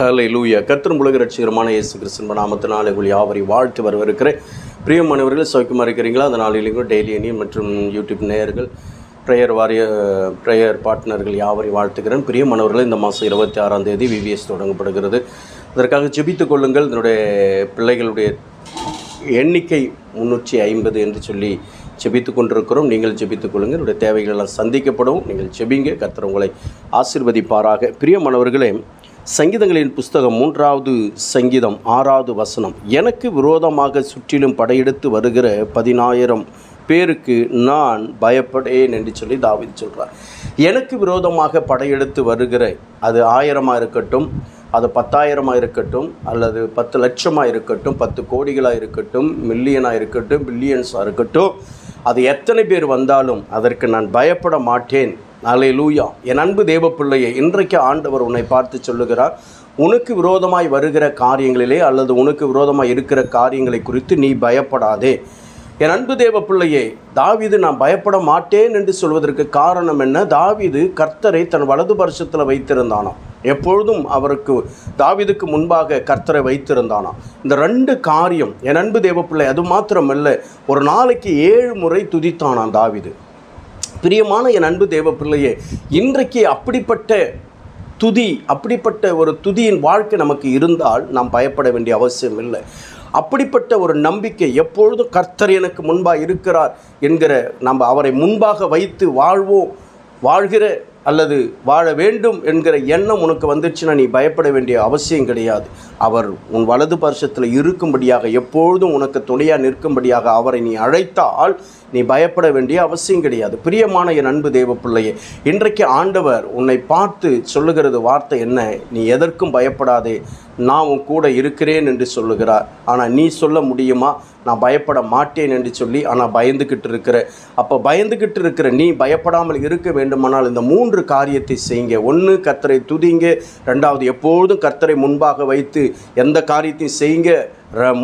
ஹல்லேலூயா. கர்த்தரும் உலக இரட்சகருமான இயேசு கிறிஸ்துவின் நாமத்தினாலே உங்கள் யாவரையும் வாழ்த்து வரவிருக்கிறேன். பிரியமானவர்கள், சௌக்கியமாக இருக்கிறீங்களா? அந்த நாளிலேயும் டெய்லி அணி மற்றும் யூடியூப் நேயர்கள், ப்ரேயர் பார்ட்னர்கள் யாவரையும் வாழ்த்துக்கிறேன். பிரியமானவர்கள், இந்த மாதம் 26ஆம் தேதி VBS தொடங்கப்படுகிறது. அதற்காக ஜெபித்துக் கொள்ளுங்கள். இதனுடைய பிள்ளைகளுடைய எண்ணிக்கை 350 என்று சொல்லி ஜெபித்து கொண்டிருக்கிறோம். நீங்கள் ஜெபித்துக் கொள்ளுங்கள். என்னுடைய தேவைகள் எல்லாம் சந்திக்கப்படும். நீங்கள் ஜெபிங்க. கர்த்தர் உங்களை ஆசீர்வதிப்பாராக. பிரியமானவர்களே, சங்கீதங்களின் புஸ்தகம் 3வது சங்கீதம் 6வது வசனம், எனக்கு விரோதமாக சுற்றிலும் படையெடுத்து வருகிற 10,000 பேருக்கு நான் பயப்படேன் என்று சொல்லி தாவீது சொல்கிறார். எனக்கு விரோதமாக படையெடுத்து வருகிற, அது 1000 இருக்கட்டும், அது 10,000 இருக்கட்டும், அல்லது 10 லட்சமாக இருக்கட்டும், 10 கோடிகளாக இருக்கட்டும், மில்லியனாக இருக்கட்டும், பில்லியன்ஸாக இருக்கட்டும், அது எத்தனை பேர் வந்தாலும் அதற்கு நான் பயப்பட மாட்டேன். அல்லேலூயா. என் அன்பு தேவ பிள்ளையே, இன்றைக்கு ஆண்டவர் உன்னை பார்த்து சொல்லுகிறார், உனக்கு விரோதமாய் வருகிற காரியங்களிலே அல்லது உனக்கு விரோதமாய் இருக்கிற காரியங்களை குறித்து நீ பயப்படாதே. என் அன்பு தேவ பிள்ளையே, தாவீது நான் பயப்பட மாட்டேன் என்று சொல்வதற்கு காரணம் என்ன? தாவீது கர்த்தரை தன் வலது பரிசத்தில் வைத்திருந்தானாம். எப்பொழுதும் தாவீதுக்கு முன்பாக கர்த்தரை வைத்திருந்தானாம். இந்த 2 காரியம் என் அன்பு தேவ பிள்ளை. அது மாத்திரமல்ல, ஒரு நாளைக்கு 7 முறை துதித்தானாம் தாவீது. பிரியமான என் அன்பு தேவ பிள்ளையே, இன்றைக்கு அப்படிப்பட்ட ஒரு துதியின் வாழ்க்கை நமக்கு இருந்தால் நாம் பயப்பட வேண்டிய அவசியம் இல்லை. அப்படிப்பட்ட ஒரு நம்பிக்கை, எப்பொழுதும் கர்த்தர் எனக்கு முன்பாக இருக்கிறார் என்கிற நம்ம அவரை முன்பாக வைத்து வாழ்கிற அல்லது வாழ வேண்டும் என்கிற எண்ணம் உனக்கு வந்துச்சுன்னா நீ பயப்பட வேண்டிய அவசியம் கிடையாது. அவர் உன் வலது பரிசத்தில் இருக்கும்படியாக, எப்பொழுதும் உனக்கு துணையாக நிற்கும்படியாக அவரை நீ அழைத்தால் நீ பயப்பட வேண்டிய அவசியம் கிடையாது. பிரியமான என் அன்பு தேவ பிள்ளையே, இன்றைக்கு ஆண்டவர் உன்னை பார்த்து சொல்லுகிறது வார்த்தை என்ன? நீ எதற்கும் பயப்படாதே, நான் உன் கூட இருக்கிறேன் என்று சொல்லுகிறார். ஆனால் நீ சொல்ல முடியுமா நான் பயப்பட மாட்டேன் என்று சொல்லி? ஆனால் பயந்துக்கிட்டு இருக்கிற நீ பயப்படாமல் இருக்க வேண்டுமானால் இந்த 3 காரியத்தை செய்யுங்க. 1, கர்த்தரை துதிங்க. 2வது, எப்பொழுதும் கர்த்தரை முன்பாக வைத்து எந்த காரியத்தையும் செய்யுங்க.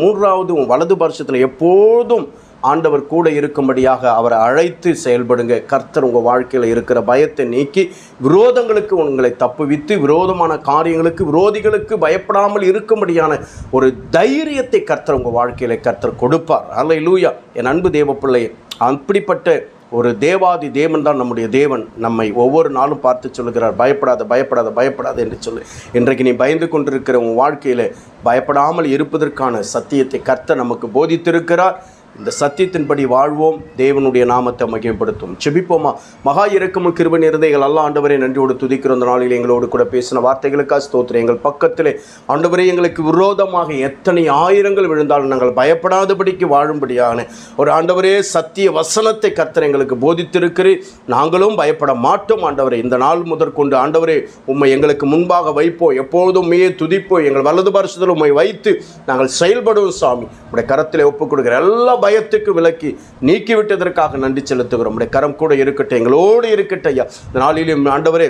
3வது, உன் வலது பரிசத்தில் எப்பொழுதும் ஆண்டவர் கூட இருக்கும்படியாக அவரை அழைத்து செயல்படுங்க. கர்த்தர் உங்கள் வாழ்க்கையில் இருக்கிற பயத்தை நீக்கி விரோதங்களுக்கு உங்களை தப்புவித்து விரோதமான காரியங்களுக்கு, விரோதிகளுக்கு பயப்படாமல் இருக்கும்படியான ஒரு தைரியத்தை கர்த்தர் உங்கள் வாழ்க்கையில் கர்த்தர் கொடுப்பார். அல்லேலூயா. என் அன்பு தேவ பிள்ளையே, அப்படிப்பட்ட ஒரு தேவாதி தேவன் தான் நம்முடைய தேவன். நம்மை ஒவ்வொரு நாளும் பார்த்து சொல்லுகிறார், பயப்படாத என்று சொல்லு. இன்றைக்கு நீ பயந்து கொண்டிருக்கிற உன் வாழ்க்கையில் பயப்படாமல் இருப்பதற்கான சத்தியத்தை கர்த்தர் நமக்கு போதித்திருக்கிறார். இந்த சத்தியத்தின்படி வாழ்வோம். தேவனுடைய நாமத்தை மகிமைப்படுத்தும். செபிப்போமா. மகா இரக்கமும் கிருபை நிறைந்த எங்கள் அல்ல ஆண்டவரே, நன்றியோடு துதிக்கிற இந்த நாளில் எங்களோடு கூட பேசின வார்த்தைகளுக்காக ஸ்தோத்திரம். எங்கள் பக்கத்திலே ஆண்டவரே, எங்களுக்கு விரோதமாக எத்தனை ஆயிரங்கள் விழுந்தாலும் நாங்கள் பயப்படாதபடிக்கு வாழும்படியான ஒரு ஆண்டவரே சத்திய வசனத்தை கர்த்தர் எங்களுக்கு போதித்திருக்கிறீர். நாங்களும் பயப்பட மாட்டோம் ஆண்டவரே. இந்த நாள் முதற்கொண்டு ஆண்டவரே உம்மை எங்களுக்கு முன்பாக வைப்போம். எப்பொழுதும் உம்மையே துதிப்போம். எங்கள் வலது பரிசத்தில் உம்மை வைத்து நாங்கள் செயல்படுவோம். சாமி, உடைய கரத்திலே ஒப்புக் கொடுக்கிற எல்லா பயத்துக்கு விலக்கி நீக்கிவிட்டதற்காக நன்றி செலுத்துகிறோம். உடைய கரம் கூட இருக்கட்டும், எங்களோடு இருக்கட்டும் ஐயா. இந்த நாளிலும் ஆண்டவரே,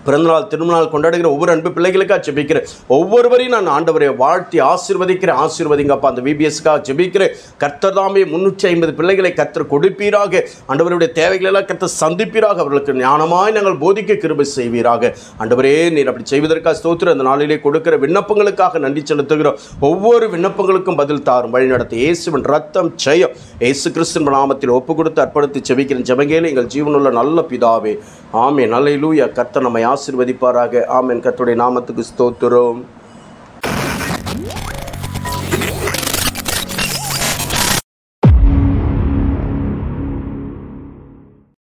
பிறந்தநாள் திருமணநாள் கொண்டாடுகிற ஒவ்வொரு அன்பு பிள்ளைகளுக்காக ஜெபிக்கிறேன். ஒவ்வொருவரையும் நான் ஆண்டவரை வாழ்த்தி ஆசீர்வதிங்கப்பா. அந்த VBSக்காக ஜெபிக்கிறேன். கர்த்தர் தாமே 350 பிள்ளைகளை கர்த்தர் கொடுப்பீராக. ஆண்டவருடைய தேவைகளெல்லாம் கர்த்தர் சந்திப்பீராக. அவர்களுக்கு ஞானமாய் நாங்கள் போதிக்க கிருபை செய்வீராக. ஆண்டவரே, நீர் அப்படி செய்வதற்காக ஸ்தோத்திரம். அந்த நாளிலே கொடுக்கிற விண்ணப்பங்களுக்காக நன்றி செலுத்துகிறோம். ஒவ்வொரு விண்ணப்பங்களுக்கும் பதில் தாரும், வழிநடத்த இயேசுவின் ரத்தம் ஜெயம். இயேசு கிறிஸ்துவின் நாமத்தில் ஒப்பு கொடுத்து அர்ப்பணித்து ஜெபிக்கிறேன். ஜெபங்கேல எங்கள் ஜீவனுள்ள நல்ல பிதாவே, ஆமென். அல்லேலூயா. கர்த்தர் நம்மை ஆசீர்வதிப்பாராக. ஆமென். கர்த்தருடைய நாமத்துக்கு ஸ்தோத்திரம்.